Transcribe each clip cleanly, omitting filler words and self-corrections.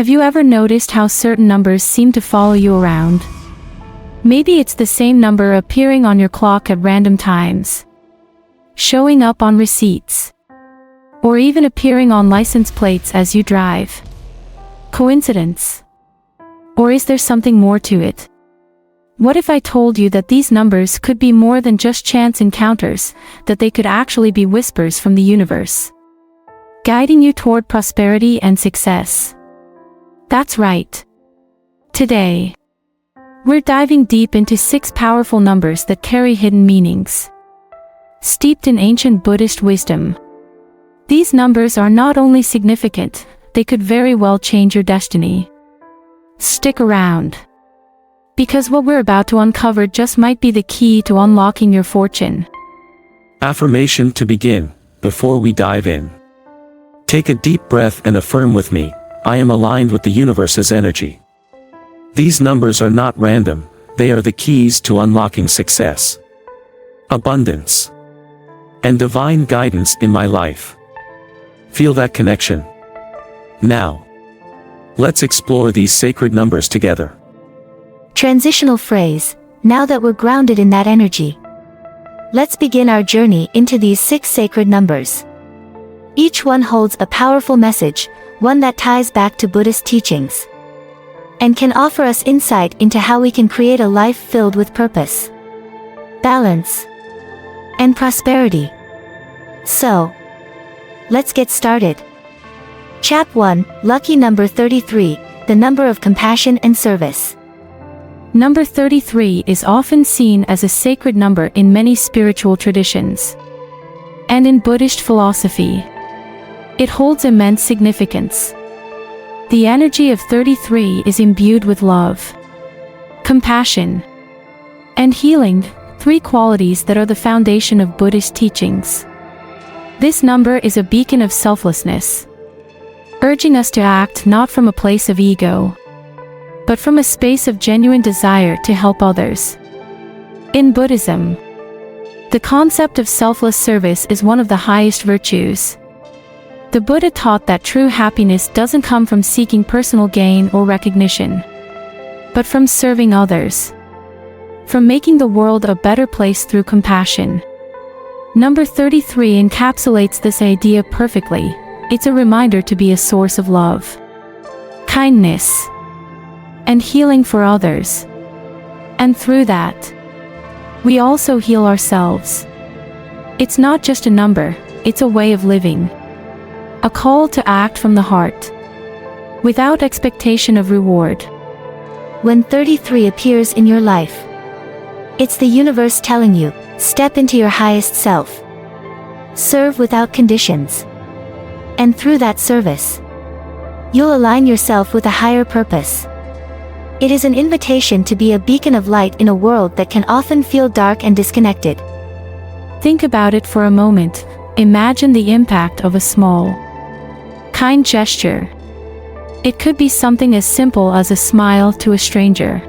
Have you ever noticed how certain numbers seem to follow you around? Maybe it's the same number appearing on your clock at random times, showing up on receipts, or even appearing on license plates as you drive. Coincidence? Or is there something more to it? What if I told you that these numbers could be more than just chance encounters, that they could actually be whispers from the universe, guiding you toward prosperity and success? That's right. Today, we're diving deep into 6 powerful numbers that carry hidden meanings, steeped in ancient Buddhist wisdom. These numbers are not only significant, they could very well change your destiny. Stick around, because what we're about to uncover just might be the key to unlocking your fortune. Affirmation to begin. Before we dive in, take a deep breath and affirm with me, I am aligned with the universe's energy. These numbers are not random, they are the keys to unlocking success, abundance, and divine guidance in my life. Feel that connection? Now, let's explore these sacred numbers together. Transitional phrase, now that we're grounded in that energy, let's begin our journey into these 6 sacred numbers. Each one holds a powerful message, one that ties back to Buddhist teachings, and can offer us insight into how we can create a life filled with purpose, balance, and prosperity. So, let's get started. Chap 1, lucky number 33, the number of compassion and service. Number 33 is often seen as a sacred number in many spiritual traditions, and in Buddhist philosophy, it holds immense significance. The energy of 33 is imbued with love, compassion, and healing, 3 qualities that are the foundation of Buddhist teachings. This number is a beacon of selflessness, urging us to act not from a place of ego, but from a space of genuine desire to help others. In Buddhism, the concept of selfless service is one of the highest virtues. The Buddha taught that true happiness doesn't come from seeking personal gain or recognition, but from serving others, from making the world a better place through compassion. Number 33 encapsulates this idea perfectly. It's a reminder to be a source of love, kindness, and healing for others. And through that, we also heal ourselves. It's not just a number, it's a way of living, a call to act from the heart, without expectation of reward. When 33 appears in your life, it's the universe telling you, step into your highest self, serve without conditions, and through that service, you'll align yourself with a higher purpose. It is an invitation to be a beacon of light in a world that can often feel dark and disconnected. Think about it for a moment. Imagine the impact of a small, kind gesture. It could be something as simple as a smile to a stranger,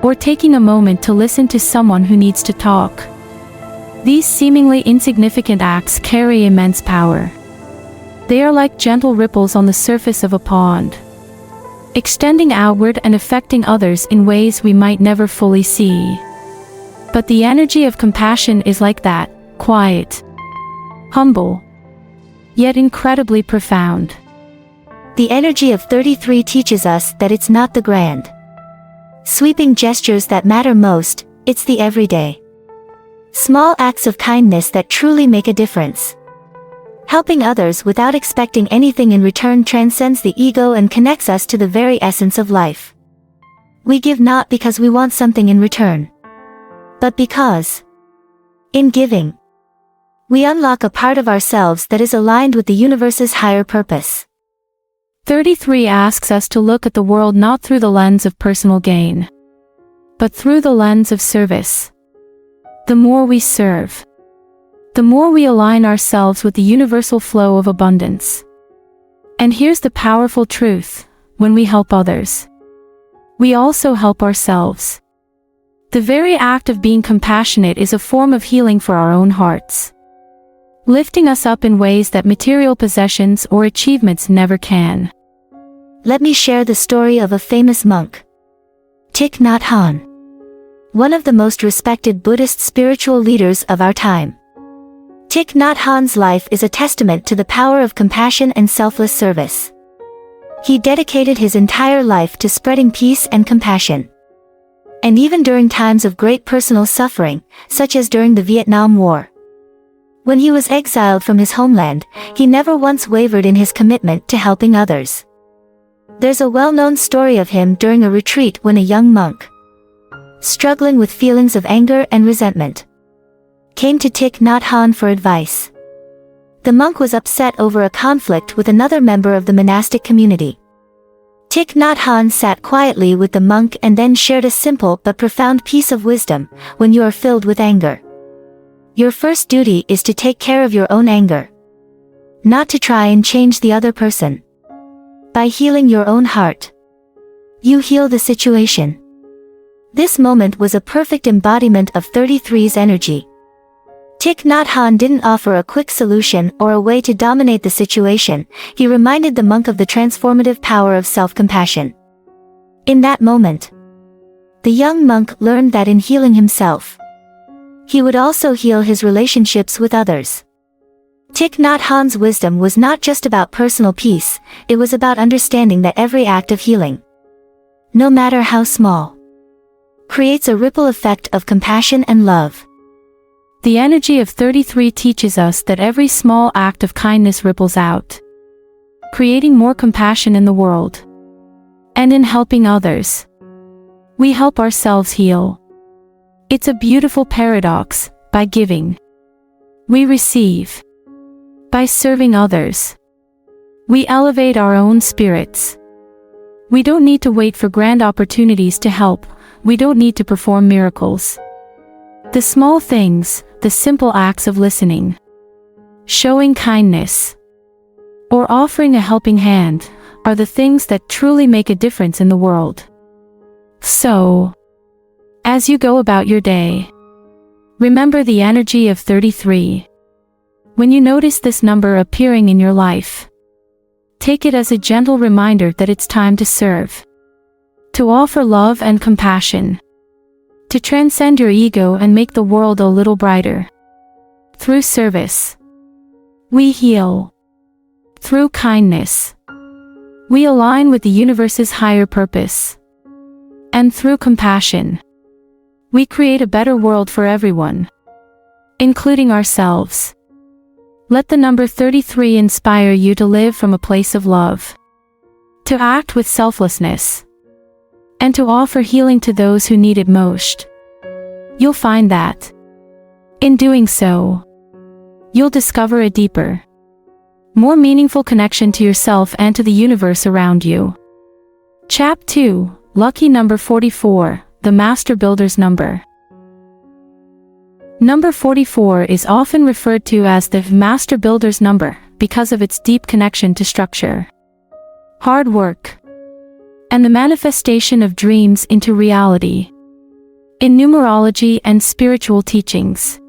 or taking a moment to listen to someone who needs to talk. These seemingly insignificant acts carry immense power. They are like gentle ripples on the surface of a pond, extending outward and affecting others in ways we might never fully see. But the energy of compassion is like that, quiet, humble, yet incredibly profound. The energy of 33 teaches us that it's not the grand, sweeping gestures that matter most, it's the everyday, small acts of kindness that truly make a difference. Helping others without expecting anything in return transcends the ego and connects us to the very essence of life. We give not because we want something in return, but because, in giving, we unlock a part of ourselves that is aligned with the universe's higher purpose. 33 asks us to look at the world not through the lens of personal gain, but through the lens of service. The more we serve, the more we align ourselves with the universal flow of abundance. And here's the powerful truth: when we help others, we also help ourselves. The very act of being compassionate is a form of healing for our own hearts, lifting us up in ways that material possessions or achievements never can. Let me share the story of a famous monk, Thich Nhat Hanh, one of the most respected Buddhist spiritual leaders of our time. Thich Nhat Hanh's life is a testament to the power of compassion and selfless service. He dedicated his entire life to spreading peace and compassion. And even during times of great personal suffering, such as during the Vietnam War. When he was exiled from his homeland, he never once wavered in his commitment to helping others. There's a well-known story of him during a retreat when a young monk, struggling with feelings of anger and resentment, came to Thich Nhat Hanh for advice. The monk was upset over a conflict with another member of the monastic community. Thich Nhat Hanh sat quietly with the monk and then shared a simple but profound piece of wisdom. When you are filled with anger, your first duty is to take care of your own anger, not to try and change the other person. By healing your own heart, you heal the situation. This moment was a perfect embodiment of 33's energy. Thich Nhat Hanh didn't offer a quick solution or a way to dominate the situation. He reminded the monk of the transformative power of self-compassion. In that moment, the young monk learned that in healing himself, he would also heal his relationships with others. Thich Nhat Hanh's wisdom was not just about personal peace, it was about understanding that every act of healing, no matter how small, creates a ripple effect of compassion and love. The energy of 33 teaches us that every small act of kindness ripples out, creating more compassion in the world. And in helping others, we help ourselves heal. It's a beautiful paradox. By giving, we receive. By serving others, we elevate our own spirits. We don't need to wait for grand opportunities to help. We don't need to perform miracles. The small things, the simple acts of listening, showing kindness, or offering a helping hand, are the things that truly make a difference in the world. So, as you go about your day, remember the energy of 33. When you notice this number appearing in your life, take it as a gentle reminder that it's time to serve, to offer love and compassion, to transcend your ego and make the world a little brighter. Through service, we heal. Through kindness, we align with the universe's higher purpose. And through compassion, we create a better world for everyone, including ourselves. Let the number 33 inspire you to live from a place of love, to act with selflessness, and to offer healing to those who need it most. You'll find that, in doing so, you'll discover a deeper, more meaningful connection to yourself and to the universe around you. Chap 2, Lucky number 44, the Master Builder's number. Number 44 is often referred to as the Master Builder's number because of its deep connection to structure, hard work, and the manifestation of dreams into reality. In numerology and spiritual teachings,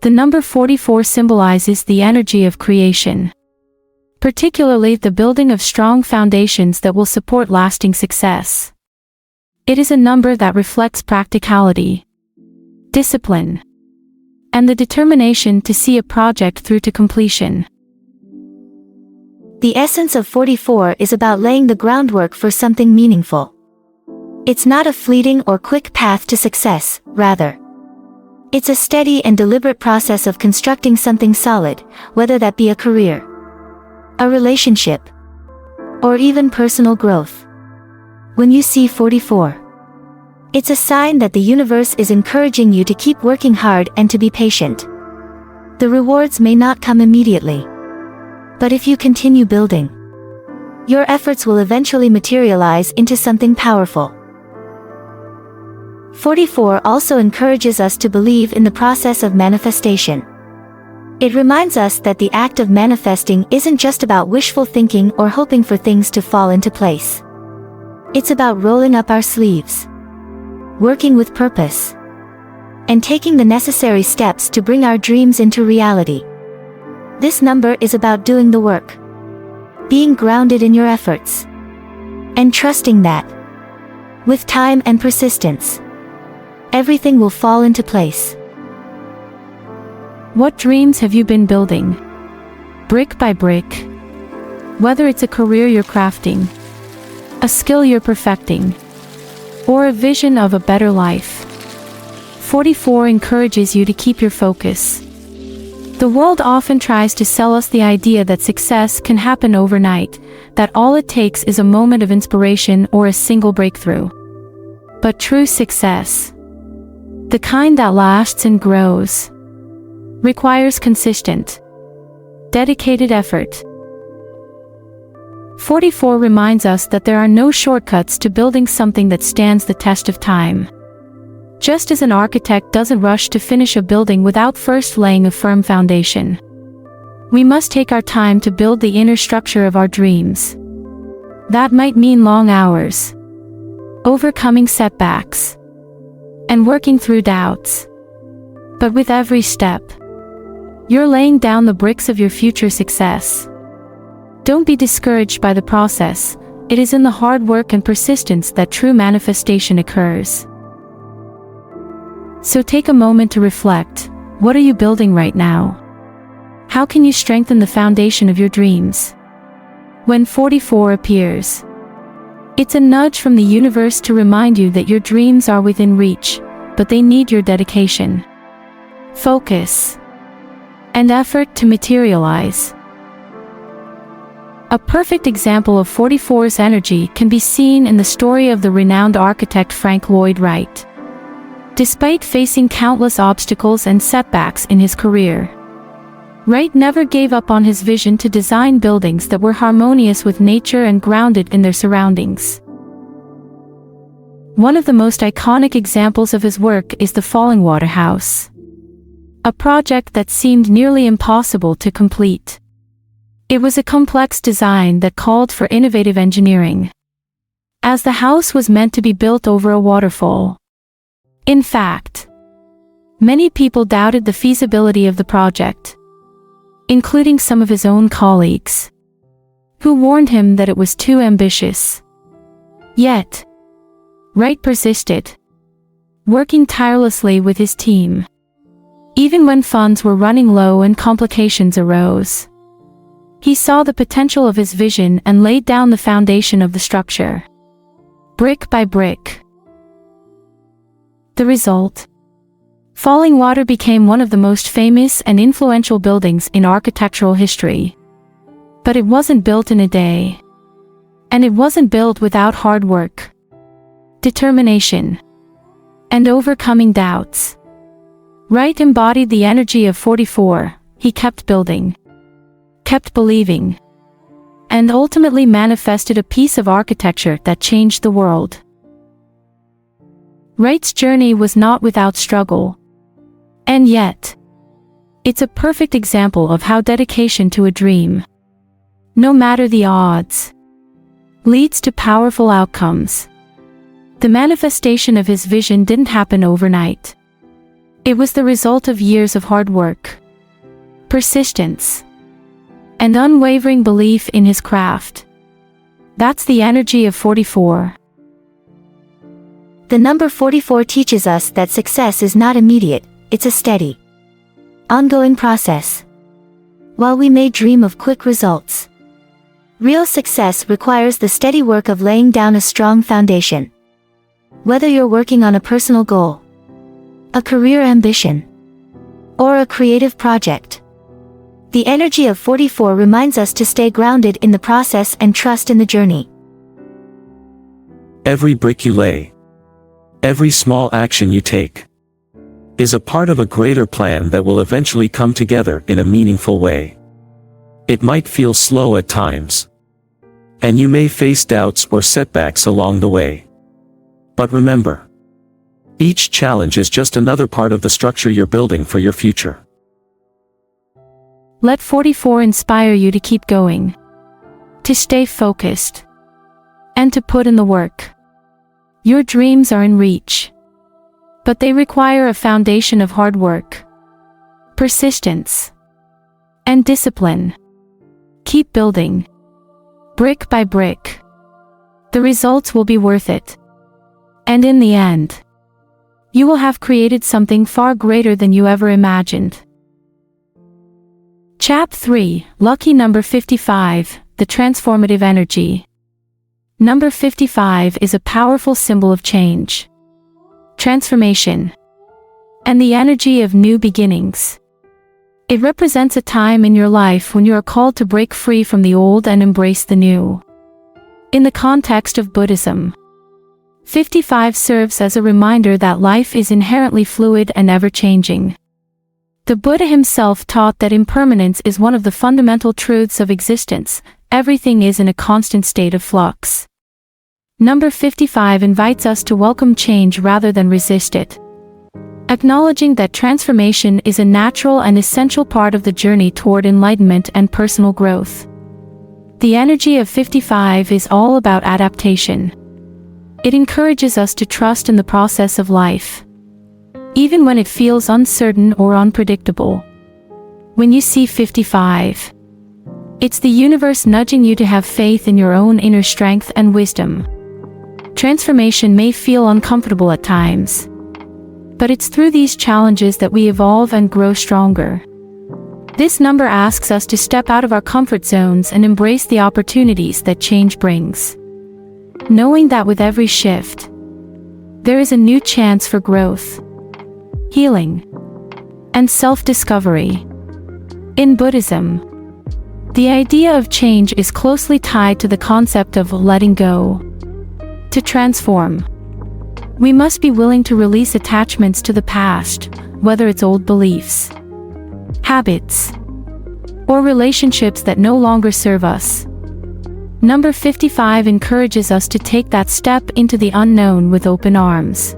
the number 44 symbolizes the energy of creation, particularly the building of strong foundations that will support lasting success. It is a number that reflects practicality, discipline, and the determination to see a project through to completion. The essence of 44 is about laying the groundwork for something meaningful. It's not a fleeting or quick path to success, rather, it's a steady and deliberate process of constructing something solid, whether that be a career, a relationship, or even personal growth. When you see 44, it's a sign that the universe is encouraging you to keep working hard and to be patient. The rewards may not come immediately, but if you continue building, your efforts will eventually materialize into something powerful. 44 also encourages us to believe in the process of manifestation. It reminds us that the act of manifesting isn't just about wishful thinking or hoping for things to fall into place. It's about rolling up our sleeves, working with purpose, and taking the necessary steps to bring our dreams into reality. This number is about doing the work, being grounded in your efforts, And trusting that, with time and persistence, everything will fall into place. What dreams have you been building? Brick by brick. Whether it's a career you're crafting, a skill you're perfecting, or a vision of a better life, 44 encourages you to keep your focus. The world often tries to sell us the idea that success can happen overnight, that all it takes is a moment of inspiration or a single breakthrough. But true success, the kind that lasts and grows, requires consistent, dedicated effort. 44 reminds us that there are no shortcuts to building something that stands the test of time. Just as an architect doesn't rush to finish a building without first laying a firm foundation, we must take our time to build the inner structure of our dreams. That might mean long hours, overcoming setbacks, and working through doubts. But with every step, you're laying down the bricks of your future success. Don't be discouraged by the process. It is in the hard work and persistence that true manifestation occurs. So take a moment to reflect. What are you building right now? How can you strengthen the foundation of your dreams? When 44 appears, it's a nudge from the universe to remind you that your dreams are within reach, but they need your dedication, focus, and effort to materialize. A perfect example of 44's energy can be seen in the story of the renowned architect Frank Lloyd Wright. Despite facing countless obstacles and setbacks in his career, Wright never gave up on his vision to design buildings that were harmonious with nature and grounded in their surroundings. One of the most iconic examples of his work is the Fallingwater House, a project that seemed nearly impossible to complete. It was a complex design that called for innovative engineering, as the house was meant to be built over a waterfall. In fact, many people doubted the feasibility of the project, including some of his own colleagues, who warned him that it was too ambitious. Yet, Wright persisted, working tirelessly with his team, even when funds were running low and complications arose. He saw the potential of his vision and laid down the foundation of the structure, brick by brick. The result? Fallingwater became one of the most famous and influential buildings in architectural history. But it wasn't built in a day. And it wasn't built without hard work, determination, and overcoming doubts. Wright embodied the energy of 44. He kept building, kept believing, and ultimately manifested a piece of architecture that changed the world. Wright's journey was not without struggle. And yet, it's a perfect example of how dedication to a dream, no matter the odds, leads to powerful outcomes. The manifestation of his vision didn't happen overnight. It was the result of years of hard work, persistence, and unwavering belief in his craft. That's the energy of 44. The number 44 teaches us that success is not immediate, it's a steady, ongoing process. While we may dream of quick results, real success requires the steady work of laying down a strong foundation. Whether you're working on a personal goal, a career ambition, or a creative project, the energy of 44 reminds us to stay grounded in the process and trust in the journey. Every brick you lay, every small action you take, is a part of a greater plan that will eventually come together in a meaningful way. It might feel slow at times, and you may face doubts or setbacks along the way. But remember, each challenge is just another part of the structure you're building for your future. Let 44 inspire you to keep going, to stay focused, and to put in the work. Your dreams are in reach, but they require a foundation of hard work, persistence, and discipline. Keep building, brick by brick, the results will be worth it. And in the end, you will have created something far greater than you ever imagined. Chap 3, lucky number 55, the transformative energy. Number 55 is a powerful symbol of change, transformation, and the energy of new beginnings. It represents a time in your life when you are called to break free from the old and embrace the new. In the context of Buddhism, 55 serves as a reminder that life is inherently fluid and ever-changing. The Buddha himself taught that impermanence is one of the fundamental truths of existence. Everything is in a constant state of flux. Number 55 invites us to welcome change rather than resist it, acknowledging that transformation is a natural and essential part of the journey toward enlightenment and personal growth. The energy of 55 is all about adaptation. It encourages us to trust in the process of life, even when it feels uncertain or unpredictable. When you see 55, it's the universe nudging you to have faith in your own inner strength and wisdom. Transformation may feel uncomfortable at times, but it's through these challenges that we evolve and grow stronger. This number asks us to step out of our comfort zones and embrace the opportunities that change brings, knowing that with every shift, there is a new chance for growth, healing, and self-discovery. In Buddhism, the idea of change is closely tied to the concept of letting go. To transform, we must be willing to release attachments to the past, whether it's old beliefs, habits, or relationships that no longer serve us. Number 55 encourages us to take that step into the unknown with open arms,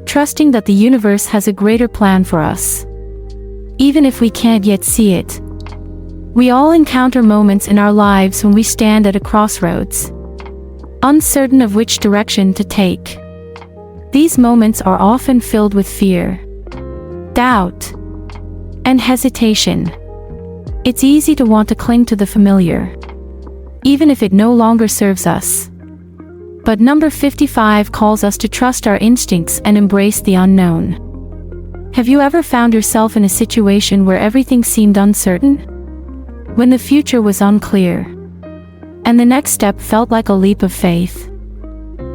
trusting that the universe has a greater plan for us. Even if we can't yet see it, we all encounter moments in our lives when we stand at a crossroads, uncertain of which direction to take. These moments are often filled with fear, doubt, and hesitation. It's easy to want to cling to the familiar, even if it no longer serves us. But number 55 calls us to trust our instincts and embrace the unknown. Have you ever found yourself in a situation where everything seemed uncertain? When the future was unclear, and the next step felt like a leap of faith?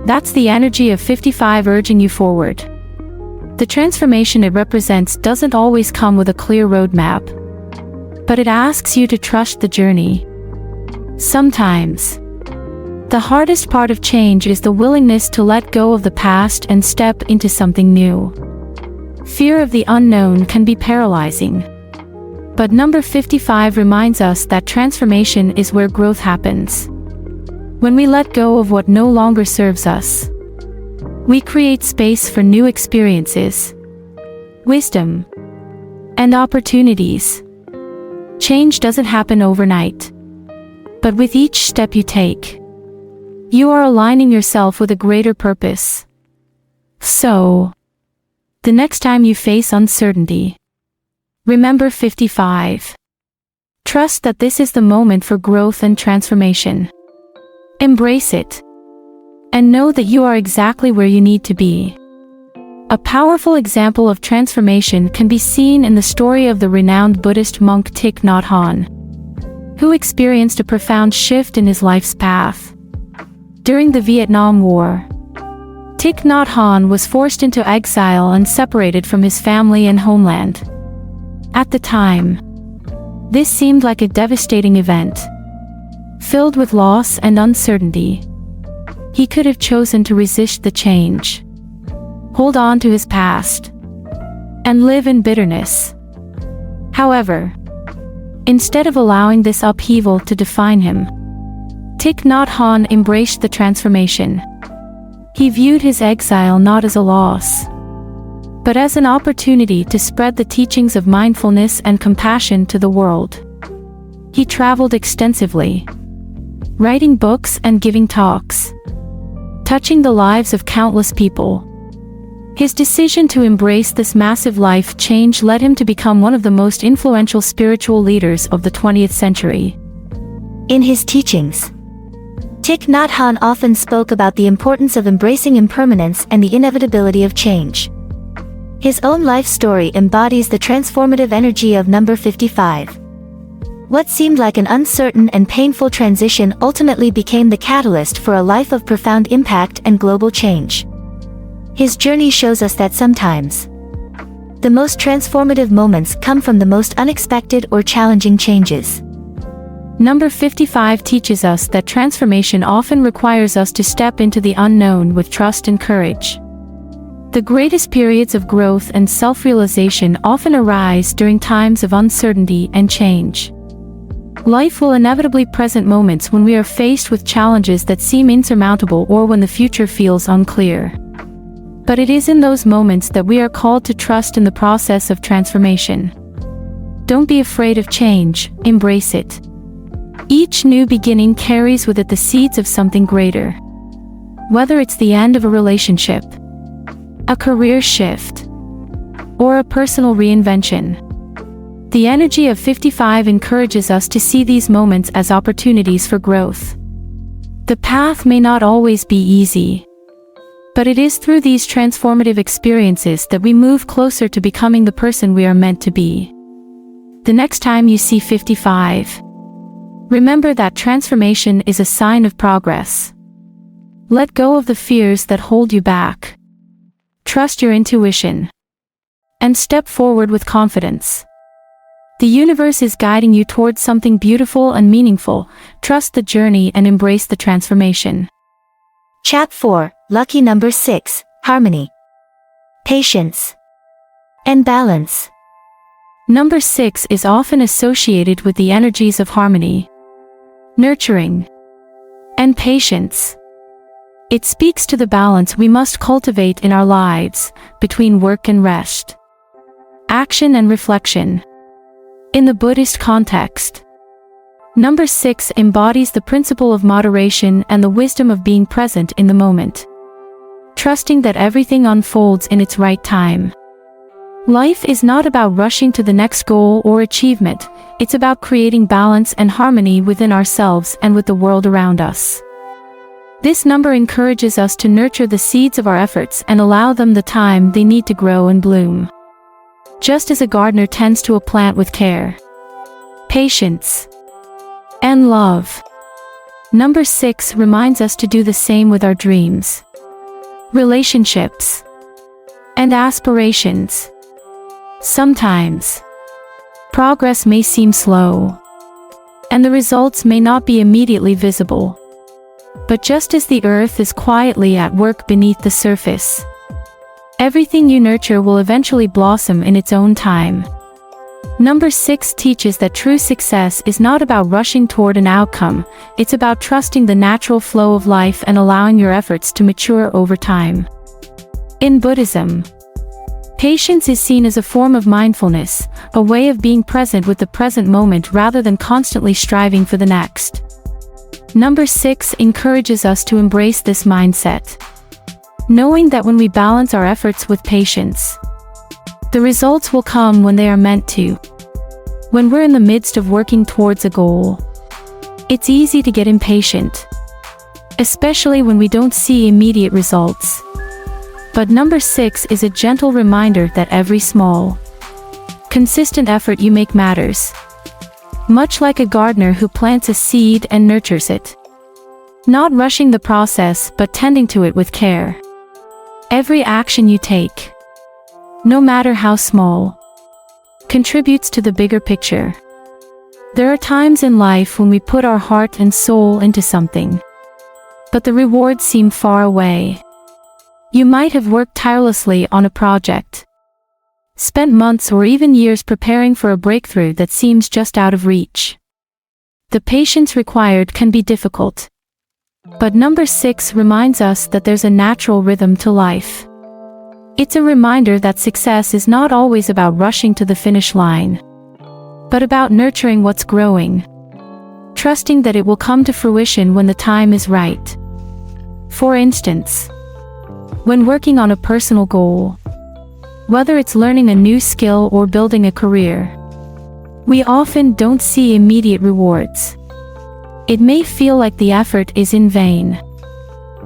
That's the energy of 55 urging you forward. The transformation it represents doesn't always come with a clear roadmap, but it asks you to trust the journey. Sometimes, the hardest part of change is the willingness to let go of the past and step into something new. Fear of the unknown can be paralyzing, but number 55 reminds us that transformation is where growth happens. When we let go of what no longer serves us, we create space for new experiences, wisdom, and opportunities. Change doesn't happen overnight, but with each step you take, you are aligning yourself with a greater purpose. So, the next time you face uncertainty, remember 55. Trust that this is the moment for growth and transformation. Embrace it, and know that you are exactly where you need to be. A powerful example of transformation can be seen in the story of the renowned Buddhist monk Thich Nhat Hanh, who experienced a profound shift in his life's path. During the Vietnam War, Thich Nhat Hanh was forced into exile and separated from his family and homeland. At the time, this seemed like a devastating event, filled with loss and uncertainty. He could have chosen to resist the change, hold on to his past, and live in bitterness. However, instead of allowing this upheaval to define him, Thich Nhat Hanh embraced the transformation. He viewed his exile not as a loss, but as an opportunity to spread the teachings of mindfulness and compassion to the world. He traveled extensively, writing books and giving talks, touching the lives of countless people. His decision to embrace this massive life change led him to become one of the most influential spiritual leaders of the 20th century. In his teachings, Thich Nhat Hanh often spoke about the importance of embracing impermanence and the inevitability of change. His own life story embodies the transformative energy of number 55. What seemed like an uncertain and painful transition ultimately became the catalyst for a life of profound impact and global change. His journey shows us that sometimes the most transformative moments come from the most unexpected or challenging changes. Number 55 teaches us that transformation often requires us to step into the unknown with trust and courage. The greatest periods of growth and self-realization often arise during times of uncertainty and change. Life will inevitably present moments when we are faced with challenges that seem insurmountable or when the future feels unclear. But it is in those moments that we are called to trust in the process of transformation. Don't be afraid of change, embrace it. Each new beginning carries with it the seeds of something greater. Whether it's the end of a relationship, a career shift, or a personal reinvention, the energy of 55 encourages us to see these moments as opportunities for growth. The path may not always be easy, but it is through these transformative experiences that we move closer to becoming the person we are meant to be. The next time you see 55, remember that transformation is a sign of progress. Let go of the fears that hold you back. Trust your intuition, and step forward with confidence. The universe is guiding you towards something beautiful and meaningful. Trust the journey and embrace the transformation. Chap 4, lucky number 6, harmony, patience, and balance. Number 6 is often associated with the energies of harmony, nurturing, and patience. It speaks to the balance we must cultivate in our lives, between work and rest, action and reflection. In the Buddhist context, number 6 embodies the principle of moderation and the wisdom of being present in the moment, trusting that everything unfolds in its right time. Life is not about rushing to the next goal or achievement, it's about creating balance and harmony within ourselves and with the world around us. This number encourages us to nurture the seeds of our efforts and allow them the time they need to grow and bloom. Just as a gardener tends to a plant with care, patience, and love, number 6 reminds us to do the same with our dreams, relationships, and aspirations. Sometimes, progress may seem slow, and the results may not be immediately visible. But just as the earth is quietly at work beneath the surface, everything you nurture will eventually blossom in its own time. Number 6 teaches that true success is not about rushing toward an outcome, it's about trusting the natural flow of life and allowing your efforts to mature over time. In Buddhism, patience is seen as a form of mindfulness, a way of being present with the present moment rather than constantly striving for the next. Number 6 encourages us to embrace this mindset, knowing that when we balance our efforts with patience, the results will come when they are meant to. When we're in the midst of working towards a goal, it's easy to get impatient, especially when we don't see immediate results. But number 6 is a gentle reminder that every small, consistent effort you make matters. Much like a gardener who plants a seed and nurtures it, not rushing the process but tending to it with care. Every action you take, no matter how small, contributes to the bigger picture. There are times in life when we put our heart and soul into something, but the rewards seem far away. You might have worked tirelessly on a project, spent months or even years preparing for a breakthrough that seems just out of reach. The patience required can be difficult. But number 6 reminds us that there's a natural rhythm to life. It's a reminder that success is not always about rushing to the finish line, but about nurturing what's growing, trusting that it will come to fruition when the time is right. For instance, when working on a personal goal, whether it's learning a new skill or building a career, we often don't see immediate rewards. It may feel like the effort is in vain.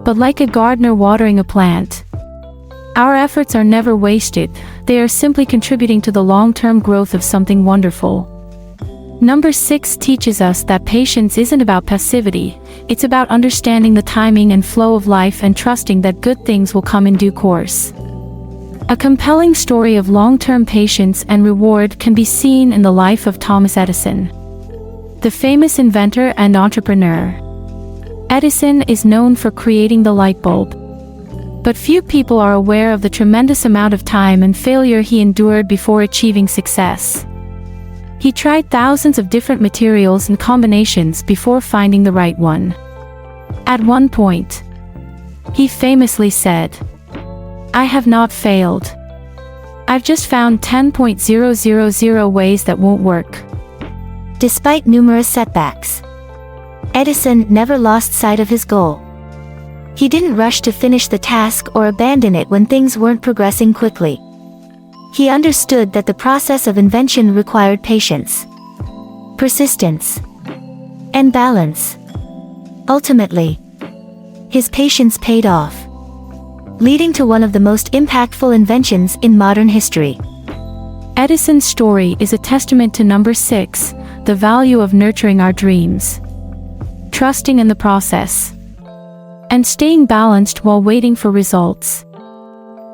But like a gardener watering a plant, our efforts are never wasted, they are simply contributing to the long-term growth of something wonderful. Number 6 teaches us that patience isn't about passivity, it's about understanding the timing and flow of life and trusting that good things will come in due course. A compelling story of long-term patience and reward can be seen in the life of Thomas Edison, the famous inventor and entrepreneur. Edison is known for creating the light bulb. But few people are aware of the tremendous amount of time and failure he endured before achieving success. He tried thousands of different materials and combinations before finding the right one. At one point, he famously said, "I have not failed. I've just found 10,000 ways that won't work." Despite numerous setbacks, Edison never lost sight of his goal. He didn't rush to finish the task or abandon it when things weren't progressing quickly. He understood that the process of invention required patience, persistence, and balance. Ultimately, his patience paid off, leading to one of the most impactful inventions in modern history. Edison's story is a testament to number 6, the value of nurturing our dreams, trusting in the process, and staying balanced while waiting for results.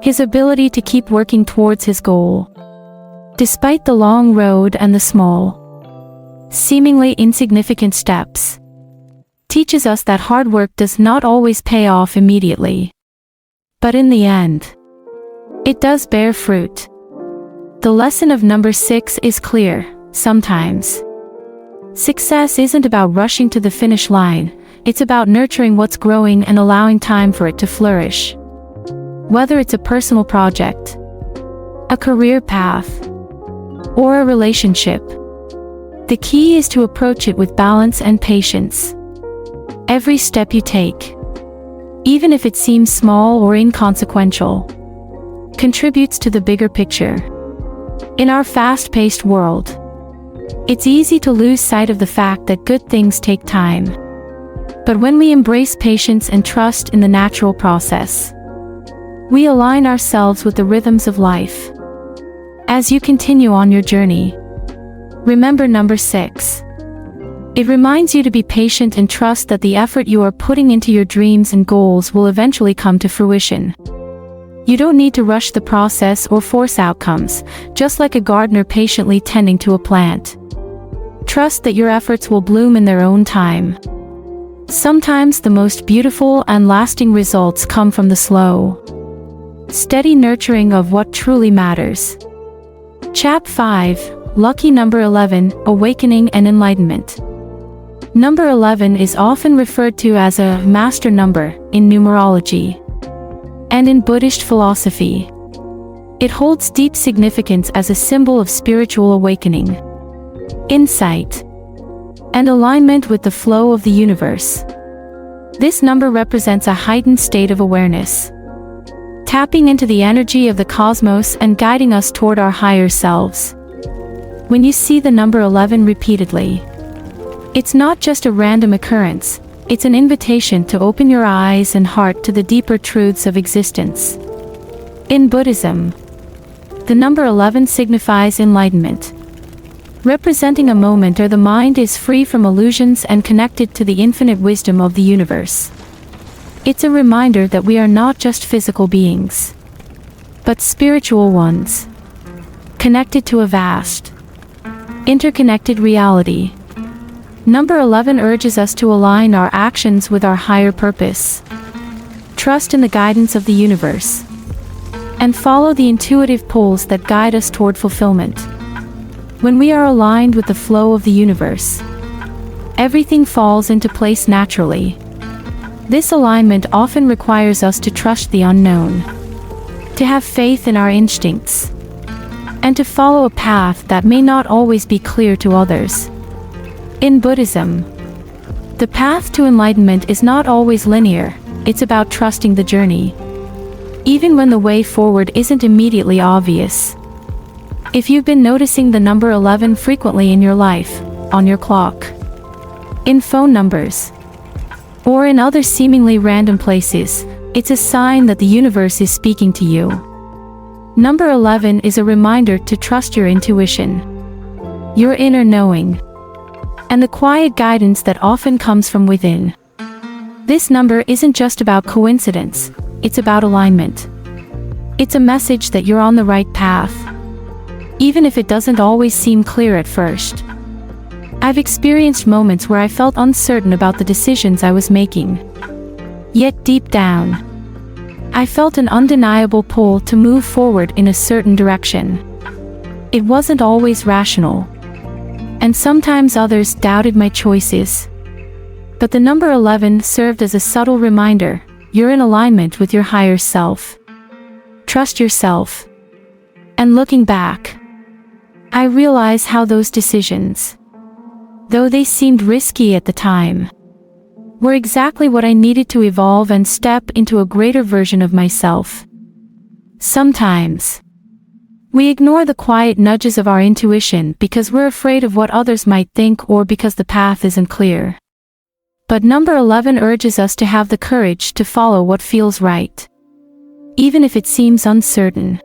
His ability to keep working towards his goal, despite the long road and the small, seemingly insignificant steps, teaches us that hard work does not always pay off immediately. But in the end, it does bear fruit. The lesson of number 6 is clear: sometimes success isn't about rushing to the finish line, it's about nurturing what's growing and allowing time for it to flourish. Whether it's a personal project, a career path, or a relationship, the key is to approach it with balance and patience. Every step you take, even if it seems small or inconsequential, contributes to the bigger picture. In our fast-paced world, it's easy to lose sight of the fact that good things take time. But when we embrace patience and trust in the natural process, we align ourselves with the rhythms of life. As you continue on your journey, remember number 6. It reminds you to be patient and trust that the effort you are putting into your dreams and goals will eventually come to fruition. You don't need to rush the process or force outcomes, just like a gardener patiently tending to a plant. Trust that your efforts will bloom in their own time. Sometimes the most beautiful and lasting results come from the slow, steady nurturing of what truly matters. Chap 5, Lucky number 11, Awakening and Enlightenment. Number 11 is often referred to as a master number in numerology and in Buddhist philosophy. It holds deep significance as a symbol of spiritual awakening, insight, and alignment with the flow of the universe. This number represents a heightened state of awareness, tapping into the energy of the cosmos and guiding us toward our higher selves. When you see the number 11 repeatedly, it's not just a random occurrence, it's an invitation to open your eyes and heart to the deeper truths of existence. In Buddhism, the number 11 signifies enlightenment, representing a moment where the mind is free from illusions and connected to the infinite wisdom of the universe. It's a reminder that we are not just physical beings, but spiritual ones, connected to a vast, interconnected reality. Number 11 urges us to align our actions with our higher purpose, trust in the guidance of the universe, and follow the intuitive pulls that guide us toward fulfillment. When we are aligned with the flow of the universe, everything falls into place naturally. This alignment often requires us to trust the unknown, to have faith in our instincts, and to follow a path that may not always be clear to others. In Buddhism, the path to enlightenment is not always linear, it's about trusting the journey, even when the way forward isn't immediately obvious. If you've been noticing the number 11 frequently in your life, on your clock, in phone numbers, or in other seemingly random places, it's a sign that the universe is speaking to you. Number 11 is a reminder to trust your intuition, your inner knowing, and the quiet guidance that often comes from within. This number isn't just about coincidence, it's about alignment. It's a message that you're on the right path, even if it doesn't always seem clear at first. I've experienced moments where I felt uncertain about the decisions I was making. Yet deep down, I felt an undeniable pull to move forward in a certain direction. It wasn't always rational, and sometimes others doubted my choices. But the number 11 served as a subtle reminder: you're in alignment with your higher self. Trust yourself. And looking back, I realize how those decisions, though they seemed risky at the time, were exactly what I needed to evolve and step into a greater version of myself. Sometimes, we ignore the quiet nudges of our intuition because we're afraid of what others might think or because the path isn't clear. But number 11 urges us to have the courage to follow what feels right, even if it seems uncertain.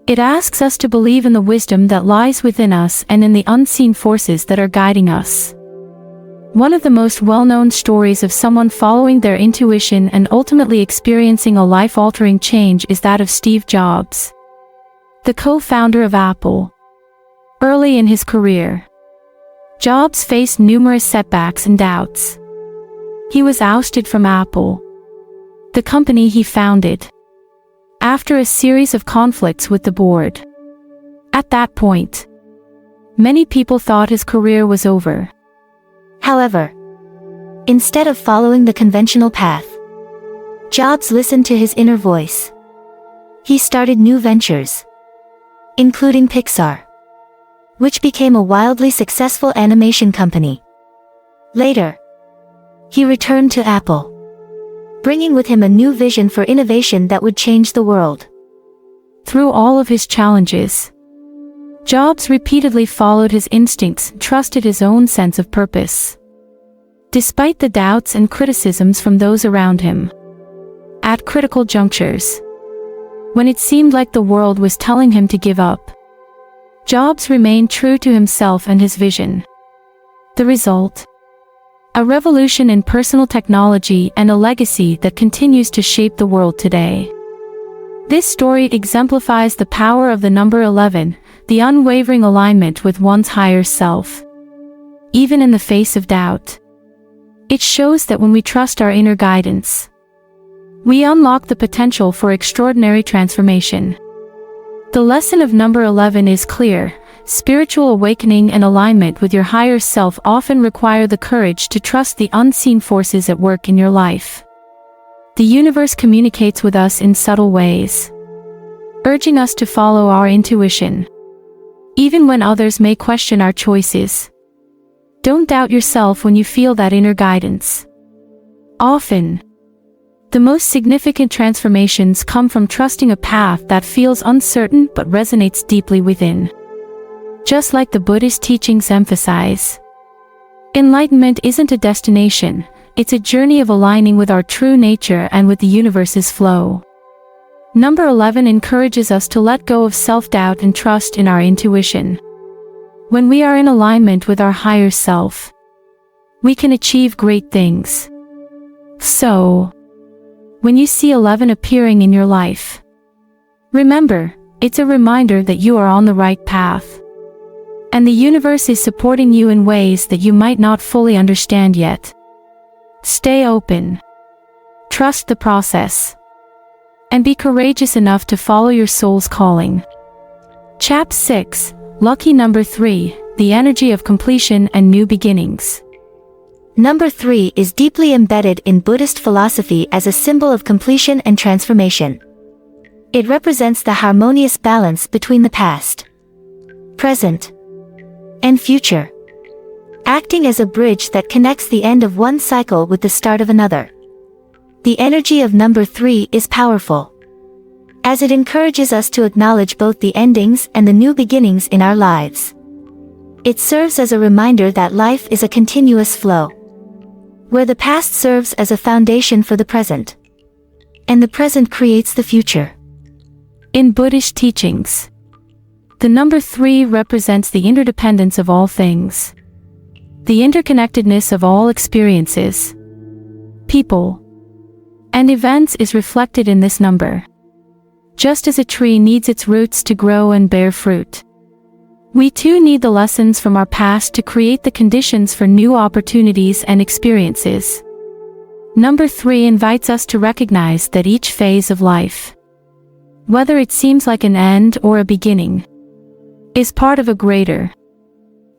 It asks us to believe in the wisdom that lies within us and in the unseen forces that are guiding us. One of the most well-known stories of someone following their intuition and ultimately experiencing a life-altering change is that of Steve Jobs, the co-founder of Apple. Early in his career, Jobs faced numerous setbacks and doubts. He was ousted from Apple, the company he founded, after a series of conflicts with the board. At that point, many people thought his career was over. However, instead of following the conventional path, Jobs listened to his inner voice. He started new ventures, including Pixar, which became a wildly successful animation company. Later, he returned to Apple, bringing with him a new vision for innovation that would change the world. Through all of his challenges, Jobs repeatedly followed his instincts and trusted his own sense of purpose, despite the doubts and criticisms from those around him. At critical junctures, when it seemed like the world was telling him to give up, Jobs remained true to himself and his vision. The result? A revolution in personal technology and a legacy that continues to shape the world today. This story exemplifies the power of the number 11, the unwavering alignment with one's higher self, even in the face of doubt. It shows that when we trust our inner guidance, we unlock the potential for extraordinary transformation. The lesson of number 11 is clear. Spiritual awakening and alignment with your higher self often require the courage to trust the unseen forces at work in your life. The universe communicates with us in subtle ways, urging us to follow our intuition, even when others may question our choices. Don't doubt yourself when you feel that inner guidance. Often, the most significant transformations come from trusting a path that feels uncertain but resonates deeply within. Just like the Buddhist teachings emphasize, enlightenment isn't a destination, it's a journey of aligning with our true nature and with the universe's flow. Number 11 encourages us to let go of self-doubt and trust in our intuition. When we are in alignment with our higher self, we can achieve great things. So, when you see 11 appearing in your life, remember, it's a reminder that you are on the right path, and the universe is supporting you in ways that you might not fully understand yet. Stay open, trust the process, and be courageous enough to follow your soul's calling. Chap 6, Lucky number 3, the energy of completion and new beginnings. Number 3 is deeply embedded in Buddhist philosophy as a symbol of completion and transformation. It represents the harmonious balance between the past, present, and future, acting as a bridge that connects the end of one cycle with the start of another. The energy of number 3 is powerful, as it encourages us to acknowledge both the endings and the new beginnings in our lives. It serves as a reminder that life is a continuous flow, where the past serves as a foundation for the present, and the present creates the future. In Buddhist teachings, the number 3 represents the interdependence of all things, the interconnectedness of all experiences, people, and events is reflected in this number. Just as a tree needs its roots to grow and bear fruit, we too need the lessons from our past to create the conditions for new opportunities and experiences. Number 3 invites us to recognize that each phase of life, whether it seems like an end or a beginning, is part of a greater,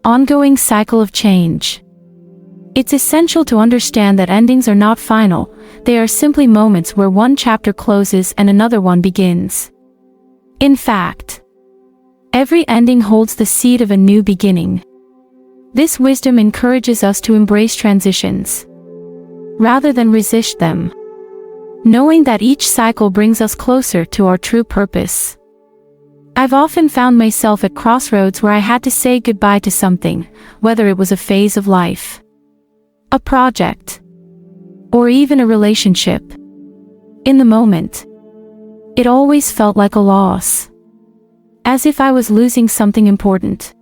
ongoing cycle of change. It's essential to understand that endings are not final, they are simply moments where one chapter closes and another one begins. In fact, every ending holds the seed of a new beginning. This wisdom encourages us to embrace transitions, rather than resist them, knowing that each cycle brings us closer to our true purpose. I've often found myself at crossroads where I had to say goodbye to something, whether it was a phase of life, a project, or even a relationship. In the moment, it always felt like a loss, as if I was losing something important.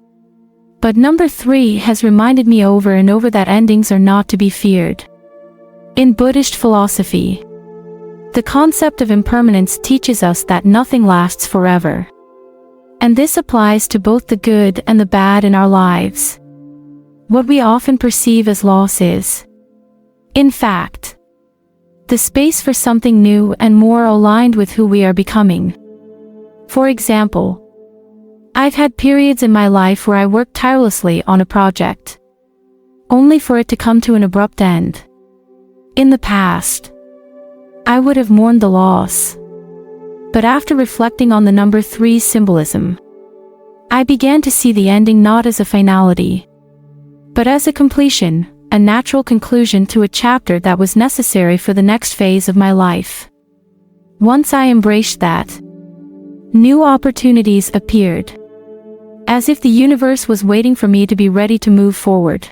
But number 3 has reminded me over and over that endings are not to be feared. In Buddhist philosophy, the concept of impermanence teaches us that nothing lasts forever. And this applies to both the good and the bad in our lives. What we often perceive as loss is, in fact, the space for something new and more aligned with who we are becoming. For example, I've had periods in my life where I worked tirelessly on a project, only for it to come to an abrupt end. In the past, I would have mourned the loss. But after reflecting on the number 3's symbolism, I began to see the ending not as a finality, but as a completion, a natural conclusion to a chapter that was necessary for the next phase of my life. Once I embraced that, new opportunities appeared, as if the universe was waiting for me to be ready to move forward.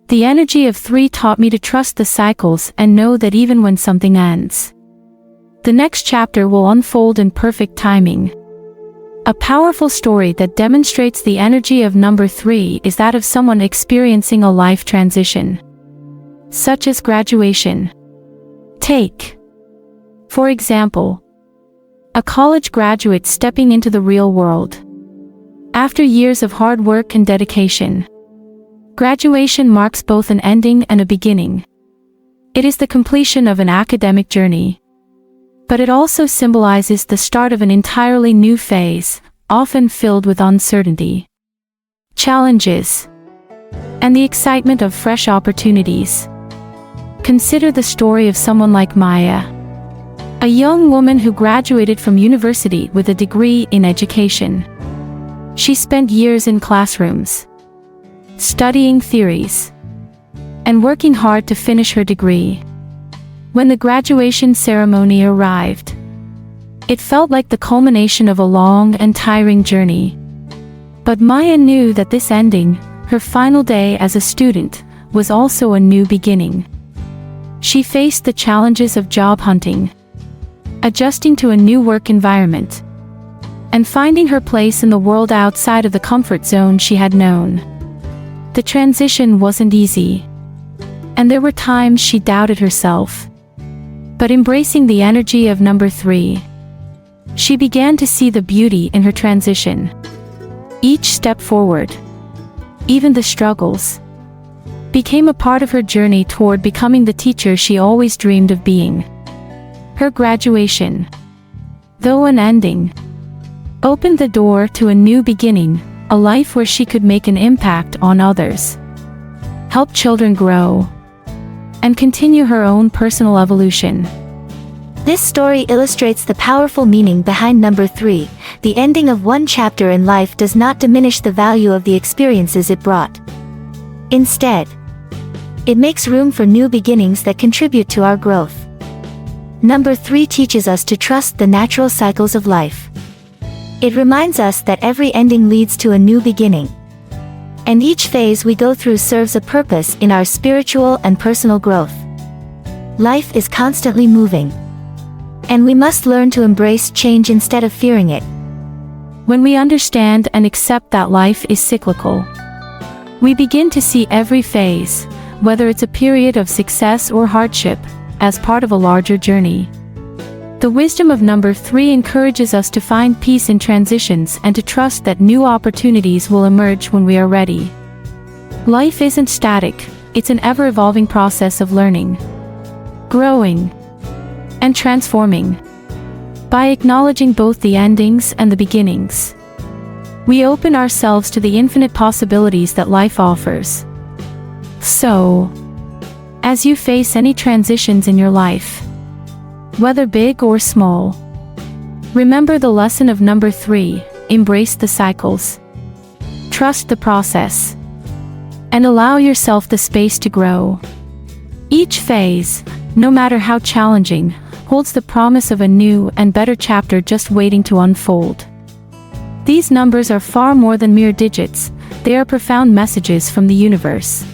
The energy of 3 taught me to trust the cycles and know that even when something ends, the next chapter will unfold in perfect timing. A powerful story that demonstrates the energy of number 3 is that of someone experiencing a life transition, such as graduation. Take, for example, a college graduate stepping into the real world. After years of hard work and dedication, graduation marks both an ending and a beginning. It is the completion of an academic journey, but it also symbolizes the start of an entirely new phase, often filled with uncertainty, challenges, and the excitement of fresh opportunities. Consider the story of someone like Maya, a young woman who graduated from university with a degree in education. She spent years in classrooms, studying theories, and working hard to finish her degree. When the graduation ceremony arrived, it felt like the culmination of a long and tiring journey. But Maya knew that this ending, her final day as a student, was also a new beginning. She faced the challenges of job hunting, adjusting to a new work environment, and finding her place in the world outside of the comfort zone she had known. The transition wasn't easy, and there were times she doubted herself. But embracing the energy of number 3, she began to see the beauty in her transition. Each step forward, even the struggles, became a part of her journey toward becoming the teacher she always dreamed of being. Her graduation, though an ending, opened the door to a new beginning, a life where she could make an impact on others, help children grow, and continue her own personal evolution. This story illustrates the powerful meaning behind number 3. The ending of one chapter in life does not diminish the value of the experiences it brought. Instead, it makes room for new beginnings that contribute to our growth. Number 3 teaches us to trust the natural cycles of life. It reminds us that every ending leads to a new beginning, And each phase we go through serves a purpose in our spiritual and personal growth. Life is constantly moving. And we must learn to embrace change instead of fearing it. When we understand and accept that life is cyclical, we begin to see every phase, whether it's a period of success or hardship, as part of a larger journey. The wisdom of number 3 encourages us to find peace in transitions and to trust that new opportunities will emerge when we are ready. Life isn't static, it's an ever-evolving process of learning, growing, and transforming. By acknowledging both the endings and the beginnings, we open ourselves to the infinite possibilities that life offers. So, as you face any transitions in your life, whether big or small, remember the lesson of number 3, embrace the cycles, trust the process, and allow yourself the space to grow. Each phase, no matter how challenging, holds the promise of a new and better chapter just waiting to unfold. These numbers are far more than mere digits, they are profound messages from the universe,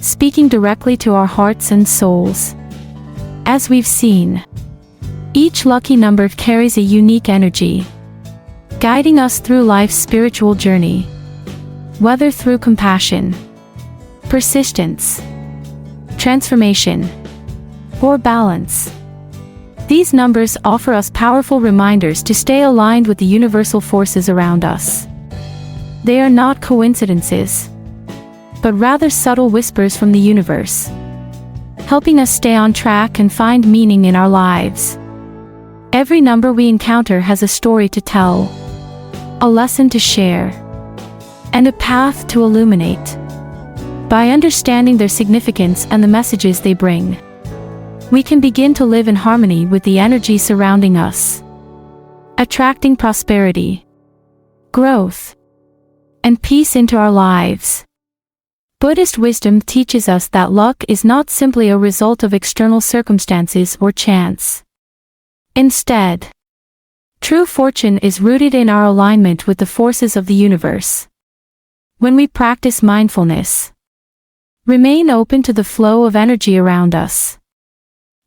speaking directly to our hearts and souls. As we've seen, each lucky number carries a unique energy, guiding us through life's spiritual journey, whether through compassion, persistence, transformation, or balance. These numbers offer us powerful reminders to stay aligned with the universal forces around us. They are not coincidences, but rather subtle whispers from the universe, helping us stay on track and find meaning in our lives. Every number we encounter has a story to tell, a lesson to share, and a path to illuminate. By understanding their significance and the messages they bring, we can begin to live in harmony with the energy surrounding us, attracting prosperity, growth, and peace into our lives. Buddhist wisdom teaches us that luck is not simply a result of external circumstances or chance. Instead, true fortune is rooted in our alignment with the forces of the universe. When we practice mindfulness, remain open to the flow of energy around us,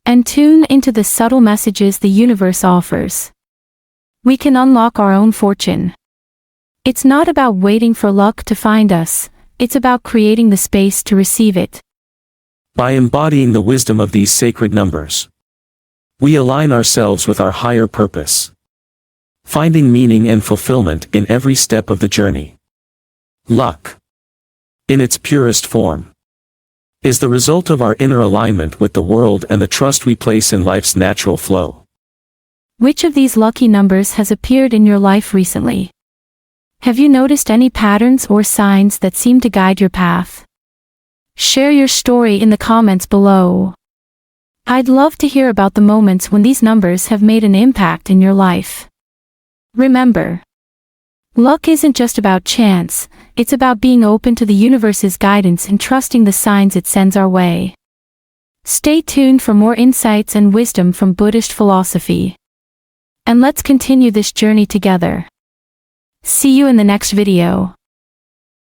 and tune into the subtle messages the universe offers, we can unlock our own fortune. It's not about waiting for luck to find us, it's about creating the space to receive it. By embodying the wisdom of these sacred numbers, we align ourselves with our higher purpose, finding meaning and fulfillment in every step of the journey. Luck, in its purest form, is the result of our inner alignment with the world and the trust we place in life's natural flow. Which of these lucky numbers has appeared in your life recently? Have you noticed any patterns or signs that seem to guide your path? Share your story in the comments below. I'd love to hear about the moments when these numbers have made an impact in your life. Remember, luck isn't just about chance, it's about being open to the universe's guidance and trusting the signs it sends our way. Stay tuned for more insights and wisdom from Buddhist philosophy. And let's continue this journey together. See you in the next video.